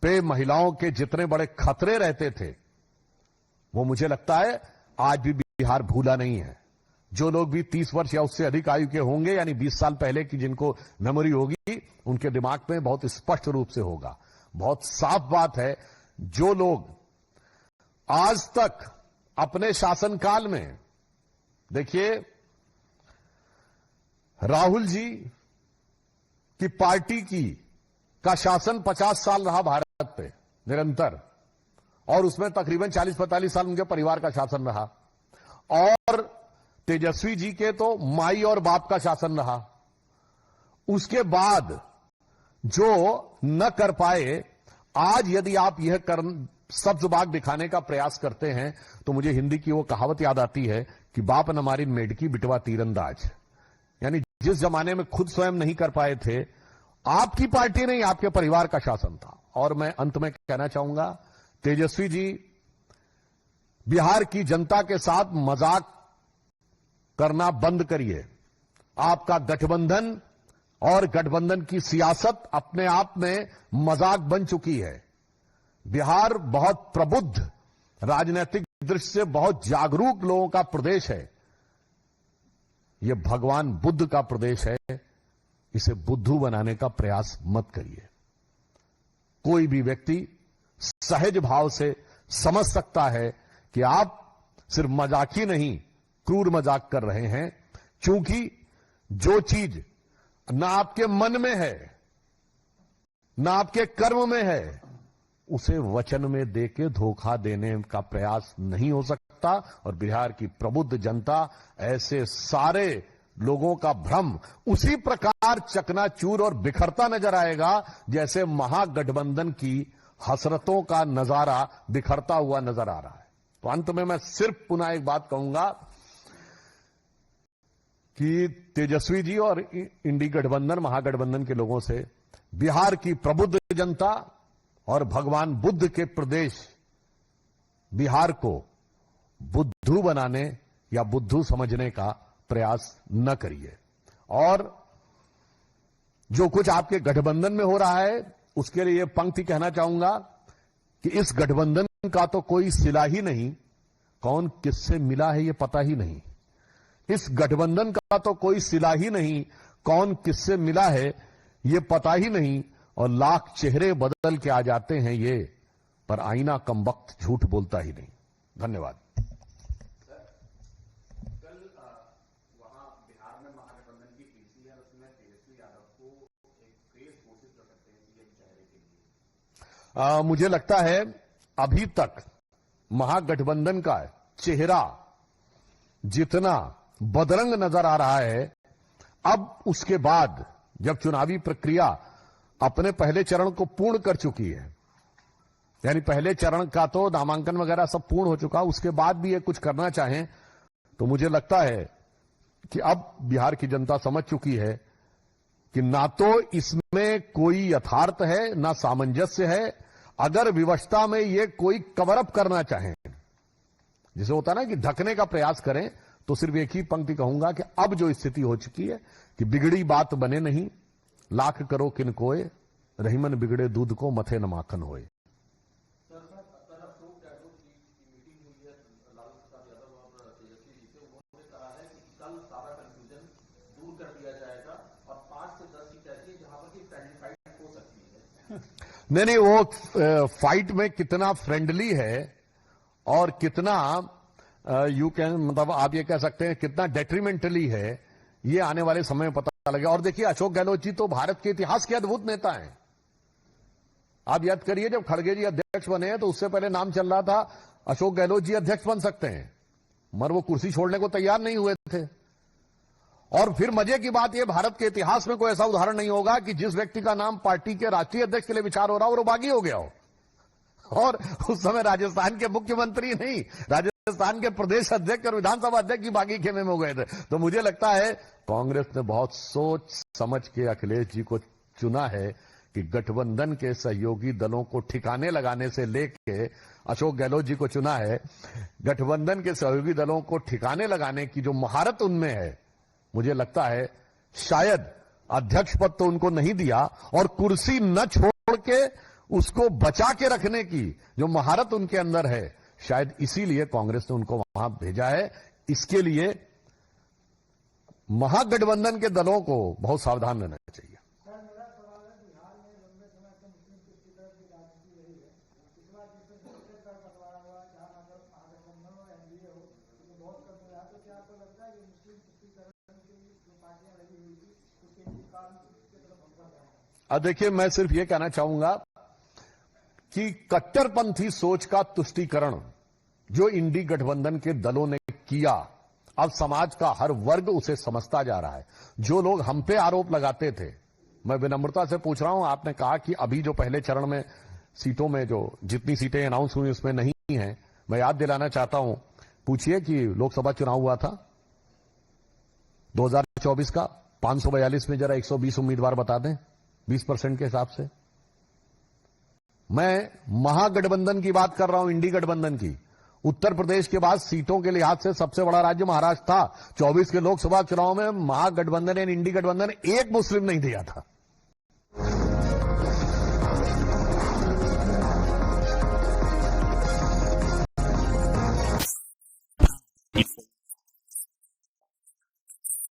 पे महिलाओं के जितने बड़े खतरे रहते थे, वो मुझे लगता है आज भी बिहार भूला नहीं है। जो लोग भी 30 वर्ष या उससे अधिक आयु के होंगे, यानी 20 साल पहले की जिनको मेमोरी होगी, उनके दिमाग में बहुत स्पष्ट रूप से होगा। बहुत साफ बात है, जो लोग आज तक अपने शासनकाल में, देखिए राहुल जी की पार्टी का शासन 50 साल रहा भारत पे निरंतर, और उसमें तकरीबन 40-45 साल उनके परिवार का शासन रहा, और तेजस्वी जी के तो माई और बाप का शासन रहा। उसके बाद जो न कर पाए, आज यदि आप यह सब्ज बाग दिखाने का प्रयास करते हैं, तो मुझे हिंदी की वो कहावत याद आती है कि बाप न मारी मेढकी बिटवा तीरंदाज। यानी जिस जमाने में खुद स्वयं नहीं कर पाए थे, आपकी पार्टी नहीं, आपके परिवार का शासन था। और मैं अंत में कहना चाहूंगा, तेजस्वी जी, बिहार की जनता के साथ मजाक करना बंद करिए। आपका गठबंधन और गठबंधन की सियासत अपने आप में मजाक बन चुकी है। बिहार बहुत प्रबुद्ध, राजनीतिक दृष्टि से बहुत जागरूक लोगों का प्रदेश है। यह भगवान बुद्ध का प्रदेश है। इसे बुद्धू बनाने का प्रयास मत करिए। कोई भी व्यक्ति सहज भाव से समझ सकता है कि आप सिर्फ मजाक ही नहीं, क्रूर मजाक कर रहे हैं, क्योंकि जो चीज ना आपके मन में है, ना आपके कर्म में है, उसे वचन में देके धोखा देने का प्रयास नहीं हो सकता। और बिहार की प्रबुद्ध जनता ऐसे सारे लोगों का भ्रम उसी प्रकार चकनाचूर और बिखरता नजर आएगा, जैसे महागठबंधन की हसरतों का नजारा बिखरता हुआ नजर आ रहा है। तो अंत में मैं सिर्फ पुनः एक बात कहूंगा कि तेजस्वी जी और इंडी गठबंधन, महागठबंधन के लोगों से बिहार की प्रबुद्ध जनता और भगवान बुद्ध के प्रदेश बिहार को बुद्धू बनाने या बुद्धू समझने का प्रयास न करिए। और जो कुछ आपके गठबंधन में हो रहा है, उसके लिए यह पंक्ति कहना चाहूंगा कि इस गठबंधन का तो कोई सिला ही नहीं, कौन किससे मिला है यह पता ही नहीं। इस गठबंधन का तो कोई सिला ही नहीं, कौन किससे मिला है यह पता ही नहीं। और लाख चेहरे बदल के आ जाते हैं ये, पर आईना कम वक्त झूठ बोलता ही नहीं। धन्यवाद। कल वहां बिहार में महागठबंधन की पीसी है, उसमें तेजस्वी यादव को एक फेस घोषित कर सकते हैं सीएम चेहरे के लिए। मुझे लगता है अभी तक महागठबंधन का चेहरा जितना बदरंग नजर आ रहा है, अब उसके बाद जब चुनावी प्रक्रिया अपने पहले चरण को पूर्ण कर चुकी है, यानी पहले चरण का तो नामांकन वगैरह सब पूर्ण हो चुका, उसके बाद भी ये कुछ करना चाहें, तो मुझे लगता है कि अब बिहार की जनता समझ चुकी है कि ना तो इसमें कोई यथार्थ है, ना सामंजस्य है। अगर विवशता में ये कोई कवर अप करना चाहें, जिसे होता ना कि ढकने का प्रयास करें, तो सिर्फ एक ही पंक्ति कहूंगा कि अब जो स्थिति हो चुकी है कि बिगड़ी बात बने नहीं, लाख करो किन कोय, रहीमन बिगड़े दूध को मथे न माखन होए। दूर कर दिया जाएगा और 5 से 10 सीट ऐसी जहां पर की फ्रेंडली फाइट हो सकती है। नहीं, वो फाइट में कितना फ्रेंडली है और कितना यू कैन, मतलब आप ये कह सकते हैं कितना डेट्रीमेंटली है, ये आने वाले समय में पता लगेगा। और देखिए, अशोक गहलोत जी तो भारत के इतिहास के अद्भुत नेता हैं। आप याद करिए, जब खड़गे जी अध्यक्ष बने तो उससे पहले नाम चल रहा था अशोक गहलोत जी अध्यक्ष बन सकते हैं, मगर वो कुर्सी छोड़ने को तैयार नहीं हुए थे। और फिर मजे की बात यह, भारत के इतिहास में कोई ऐसा उदाहरण नहीं होगा कि जिस व्यक्ति का नाम पार्टी के राष्ट्रीय अध्यक्ष के लिए विचार हो रहा हो, वो बागी हो गया हो। और उस समय राजस्थान के मुख्यमंत्री नहीं, राजस्थान के प्रदेश अध्यक्ष और विधानसभा अध्यक्ष की बागी खेमे में हो गए थे। तो मुझे लगता है कांग्रेस ने बहुत सोच समझ के अखिलेश जी को चुना है कि गठबंधन के सहयोगी दलों को ठिकाने लगाने से लेके अशोक गहलोत जी को चुना है। गठबंधन के सहयोगी दलों को ठिकाने लगाने की जो महारत उनमें है, मुझे लगता है शायद अध्यक्ष पद तो उनको नहीं दिया, और कुर्सी न छोड़ के उसको बचा के रखने की जो महारत उनके अंदर है, शायद इसीलिए कांग्रेस ने उनको वहां भेजा है। इसके लिए महागठबंधन के दलों को बहुत सावधान रहना चाहिए। सर, मेरा सवाल है, बिहार में लंबे समय से मुस्लिम तुष्टिकरण की राजनीति रही है। इस बार जिस छत्तीसगढ़ बंटवारा हुआ, जहां मतलब महागठबंधन और एनडीए हो, तो बहुत कम हुआ। तो क्या आपको लगता है कि मुस्लिम तुष्टिकरण की जो पार्टियां लगी हुई थी, उसके लिए काम की तरफ हम कर रहे हैं? अब देखिए, मैं सिर्फ ये कहना चाहूंगा कि कट्टरपंथी सोच का तुष्टीकरण जो इंडी गठबंधन के दलों ने किया, अब समाज का हर वर्ग उसे समझता जा रहा है। जो लोग हम पे आरोप लगाते थे, मैं विनम्रता से पूछ रहा हूं, आपने कहा कि अभी जो पहले चरण में सीटों में जो जितनी सीटें अनाउंस हुई उसमें नहीं हैं, मैं याद दिलाना चाहता हूं, पूछिए कि लोकसभा चुनाव हुआ था 2024 का, 542 में जरा 120 उम्मीदवार बता दें 20% के हिसाब से। मैं महागठबंधन की बात कर रहा हूं, इंडी गठबंधन की। उत्तर प्रदेश के बाद सीटों के लिहाज से सबसे बड़ा राज्य महाराष्ट्र था। 24 के लोकसभा चुनाव में महागठबंधन या इंडी गठबंधन एक मुस्लिम नहीं दिया था।